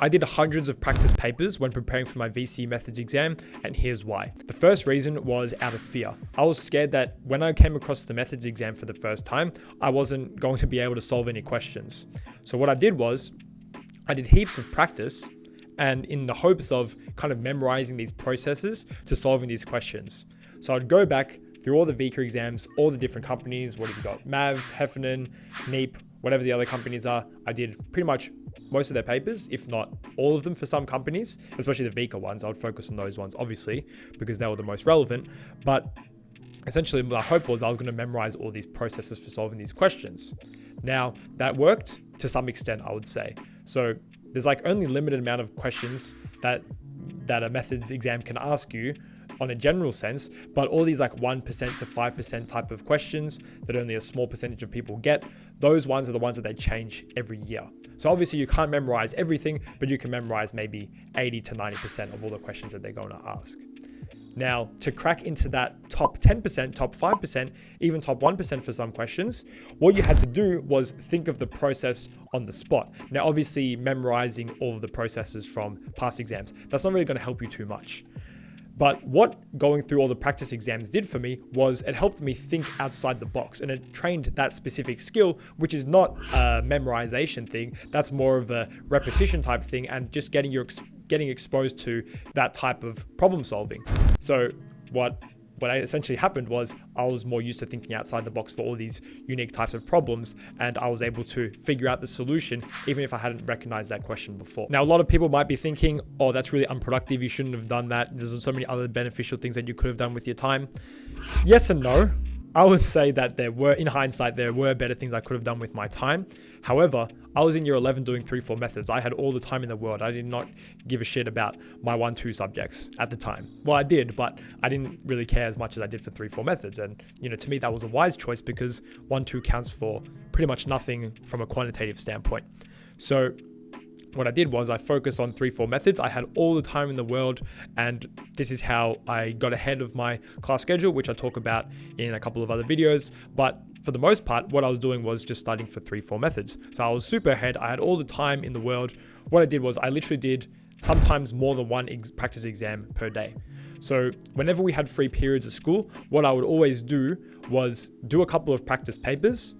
I did hundreds of practice papers when preparing for my VCE methods exam, and here's why. The first reason was out of fear. I was scared that when I came across the methods exam for the first time, I wasn't going to be able to solve any questions. So what I did was, I did heaps of practice, and in the hopes of kind of memorizing these processes to solving these questions. So I'd go back through all the VCA exams, all the different companies. What have you got? MAV, Heffernan, NEEP, whatever the other companies are. I did pretty much most of their papers, if not all of them for some companies, especially the VCA ones. I would focus on those ones, obviously, because they were the most relevant. But essentially, my hope was I was going to memorize all these processes for solving these questions. Now, that worked to some extent, I would say. So there's like only limited amount of questions that a methods exam can ask you on a general sense, but all these like 1% to 5% type of questions that only a small percentage of people get, those ones are the ones that they change every year. So obviously you can't memorize everything, but you can memorize maybe 80 to 90% of all the questions that they're going to ask. Now, to crack into that top 10%, top 5%, even top 1% for some questions, what you had to do was think of the process on the spot. Now, obviously, memorizing all of the processes from past exams, that's not really going to help you too much. But what going through all the practice exams did for me was it helped me think outside the box, and it trained that specific skill, which is not a memorization thing. That's more of a repetition type thing, and just getting exposed to that type of problem solving. So what essentially happened was I was more used to thinking outside the box for all these unique types of problems, and I was able to figure out the solution even if I hadn't recognized that question before. Now, a lot of people might be thinking, oh, that's really unproductive. You shouldn't have done that. There's so many other beneficial things that you could have done with your time. Yes and no. I would say that in hindsight, there were better things I could have done with my time. However, I was in year 11 doing 3-4 methods. I had all the time in the world. I did not give a shit about my 1-2 subjects at the time. Well, I did, but I didn't really care as much as I did for 3-4 methods. And, to me, that was a wise choice because 1-2 counts for pretty much nothing from a quantitative standpoint. So what I did was I focused on 3-4 methods. I had all the time in the world, and this is how I got ahead of my class schedule, which I talk about in a couple of other videos. But for the most part, what I was doing was just studying for 3-4 methods. So I was super ahead. I had all the time in the world. What I did was I literally did sometimes more than one practice exam per day. So whenever we had free periods at school, what I would always do was do a couple of practice papers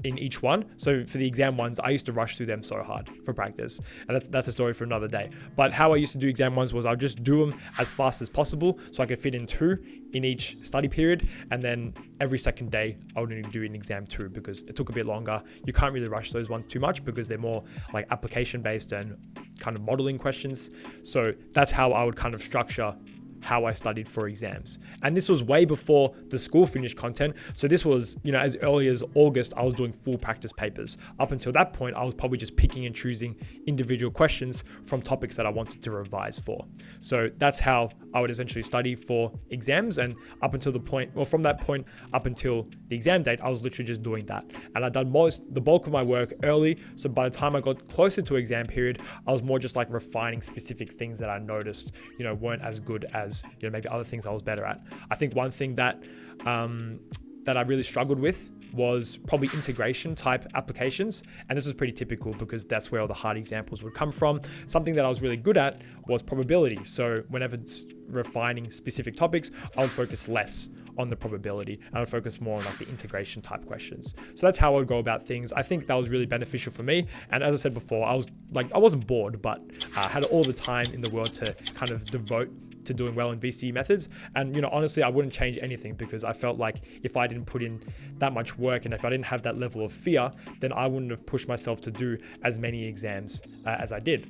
in each one. So for the exam ones, I used to rush through them so hard for practice, and that's a story for another day. But how I used to do exam ones was I'd just do them as fast as possible so I could fit in 2 in each study period, and then every second day I would only do an exam 2 because it took a bit longer. You can't really rush those ones too much because they're more like application based and kind of modeling questions. So that's how I would kind of structure how I studied for exams. And this was way before the school finished content. So this was, as early as August, I was doing full practice papers. Up until that point, I was probably just picking and choosing individual questions from topics that I wanted to revise for. So that's how I would essentially study for exams. And from that point up until the exam date, I was literally just doing that. And I'd done the bulk of my work early. So by the time I got closer to exam period, I was more just like refining specific things that I noticed, weren't as good as maybe other things I was better at. I think one thing that I really struggled with was probably integration type applications. And this is pretty typical because that's where all the hard examples would come from. Something that I was really good at was probability. So whenever it's refining specific topics, I would focus less on the probability and I would focus more on like the integration type questions. So that's how I would go about things. I think that was really beneficial for me. And as I said before, I wasn't bored, but I had all the time in the world to kind of devote to doing well in VCE methods. And honestly, I wouldn't change anything because I felt like if I didn't put in that much work and if I didn't have that level of fear, then I wouldn't have pushed myself to do as many exams as I did.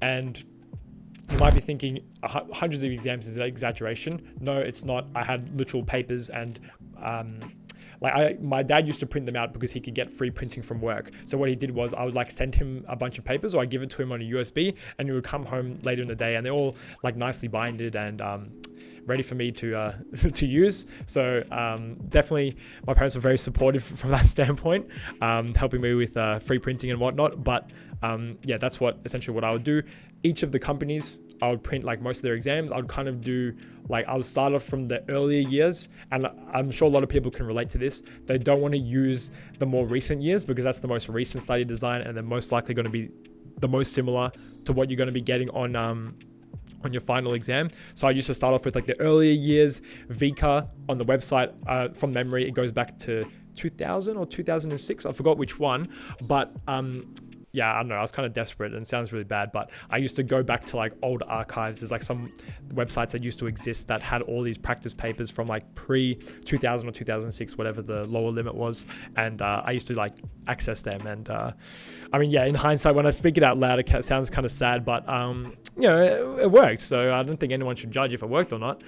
And you might be thinking hundreds of exams is an exaggeration. No, it's not. I had literal papers and my dad used to print them out because he could get free printing from work. So what he did was I would send him a bunch of papers, or I'd give it to him on a USB, and he would come home later in the day and they're all nicely binded and ready for me to use. So definitely my parents were very supportive from that standpoint, helping me with free printing and whatnot. But that's essentially what I would do. Each of the companies, I would print most of their exams. I would kind of do I would start off from the earlier years, and I'm sure a lot of people can relate to this. They don't want to use the more recent years because that's the most recent study design and they're most likely going to be the most similar to what you're going to be getting on your final exam. So I used to start off with like the earlier years VCA on the website. From memory, it goes back to 2000 or 2006. I forgot which one, but yeah, I don't know. I was kind of desperate and it sounds really bad, but I used to go back to like old archives. There's like some websites that used to exist that had all these practice papers from like pre 2000 or 2006, whatever the lower limit was. And I used to like access them. And I mean, yeah, in hindsight, when I speak it out loud, it sounds kind of sad, but you know, it worked. So I don't think anyone should judge if it worked or not,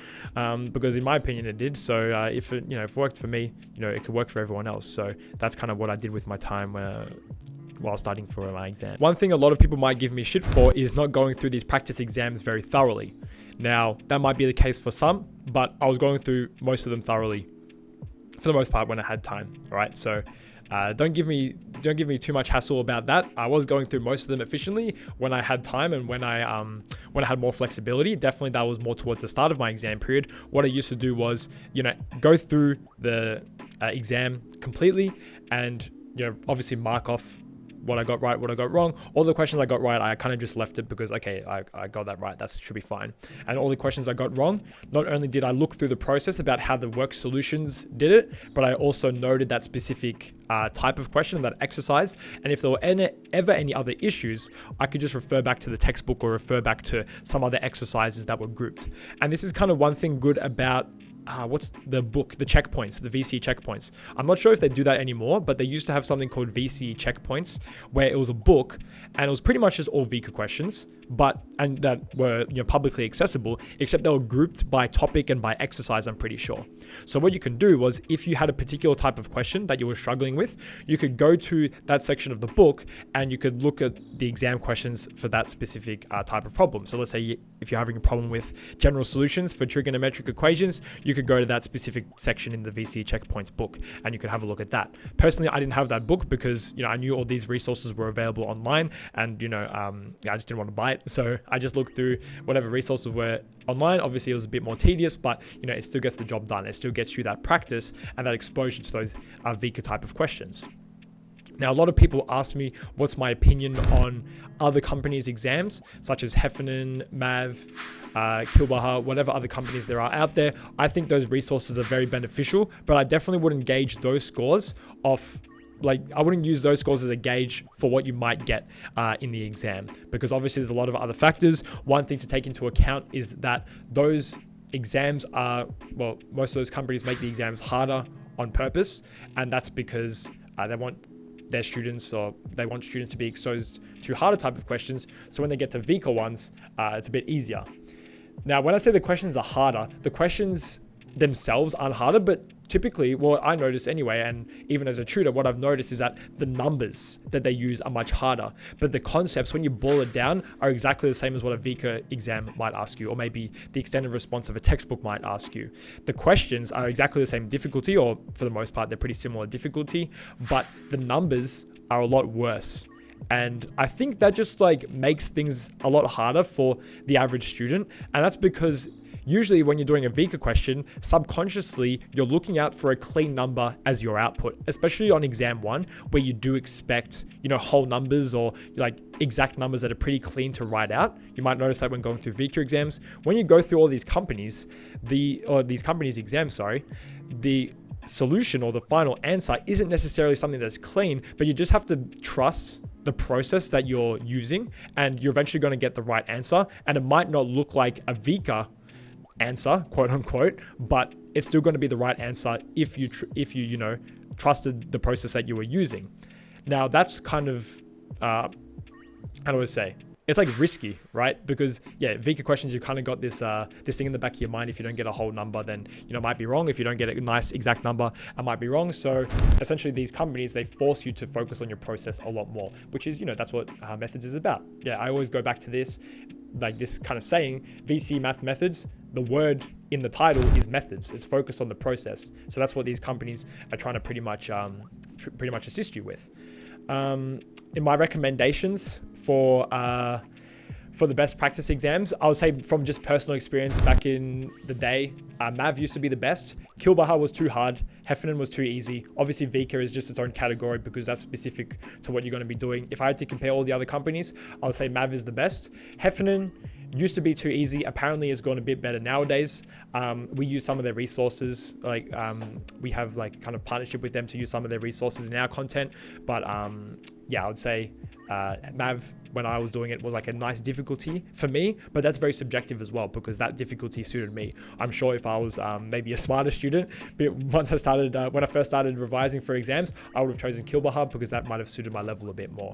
because in my opinion, it did. So if it worked for me, it could work for everyone else. So that's kind of what I did with my time while studying for my exam. One thing a lot of people might give me shit for is not going through these practice exams very thoroughly. Now, that might be the case for some, but I was going through most of them thoroughly for the most part when I had time. All right, so don't give me too much hassle about that. I was going through most of them efficiently when I had time and when I had more flexibility. Definitely, that was more towards the start of my exam period. What I used to do was, go through the exam completely, and obviously mark off what I got right, what I got wrong. All the questions I got right, I kind of just left it because, okay, I got that right. That should be fine. And all the questions I got wrong, not only did I look through the process about how the work solutions did it, but I also noted that specific type of question, that exercise. And if there were ever any other issues, I could just refer back to the textbook or refer back to some other exercises that were grouped. And this is kind of one thing good about what's the book, the checkpoints, the VCE checkpoints. I'm not sure if they do that anymore, but they used to have something called VCE checkpoints, where it was a book and it was pretty much just all VCA questions, and that were publicly accessible, except they were grouped by topic and by exercise, I'm pretty sure. So what you can do was, if you had a particular type of question that you were struggling with, you could go to that section of the book and you could look at the exam questions for that specific type of problem. So let's say if you're having a problem with general solutions for trigonometric equations, you could go to that specific section in the VCE checkpoints book and you could have a look at that. Personally, I didn't have that book because I knew all these resources were available online, and I just didn't want to buy it. So I just looked through whatever resources were online. Obviously, it was a bit more tedious, but it still gets the job done. It still gets you that practice and that exposure to those VCA type of questions. Now, a lot of people ask me what's my opinion on other companies' exams, such as Heffernan, MAV, Kilbaha, whatever other companies there are out there. I think those resources are very beneficial, but I definitely wouldn't gauge those scores off. I wouldn't use those scores as a gauge for what you might get in the exam, because obviously there's a lot of other factors. One thing to take into account is that those exams most of those companies make the exams harder on purpose, and that's because they want their students, or they want students to be exposed to harder type of questions. So when they get to VCA ones, it's a bit easier. Now, when I say the questions are harder, the questions themselves aren't harder, but typically, what I notice anyway, and even as a tutor, what I've noticed is that the numbers that they use are much harder, but the concepts, when you boil it down, are exactly the same as what a VCA exam might ask you, or maybe the extended response of a textbook might ask you. The questions are exactly the same difficulty, or for the most part, they're pretty similar difficulty, but the numbers are a lot worse. And I think that just makes things a lot harder for the average student. And that's because usually when you're doing a VCA question, subconsciously, you're looking out for a clean number as your output, especially on exam one, where you do expect, whole numbers or exact numbers that are pretty clean to write out. You might notice that when going through VCA exams, when you go through all these companies, the solution or the final answer isn't necessarily something that's clean, but you just have to trust the process that you're using, and you're eventually going to get the right answer. And it might not look like a VCA answer, quote unquote, but it's still going to be the right answer if you trusted the process that you were using. Now, that's kind of how do I say? It's risky, right? Because VCA questions, you kind of got this thing in the back of your mind. If you don't get a whole number, then it might be wrong. If you don't get a nice exact number, it might be wrong. So essentially, these companies, they force you to focus on your process a lot more, which is that's what methods is about. I always go back to this, this kind of saying, VCE math methods. The word in the title is methods. It's focused on the process. So that's what these companies are trying to pretty much assist you with. In my recommendations for For the best practice exams, I would say from just personal experience back in the day, Mav used to be the best. Kilbaha was too hard. Heffernan was too easy. Obviously, Vika is just its own category because that's specific to what you're going to be doing. If I had to compare all the other companies, I would say Mav is the best. Heffernan used to be too easy. Apparently, it's gone a bit better nowadays. We use some of their resources. We have like kind of partnership with them to use some of their resources in our content. But yeah, I would say Mav, when I was doing it, was like a nice difficulty for me, but that's very subjective as well because that difficulty suited me. I'm sure if I was maybe a smarter student, but when I first started revising for exams, I would have chosen Kilbaha because that might have suited my level a bit more.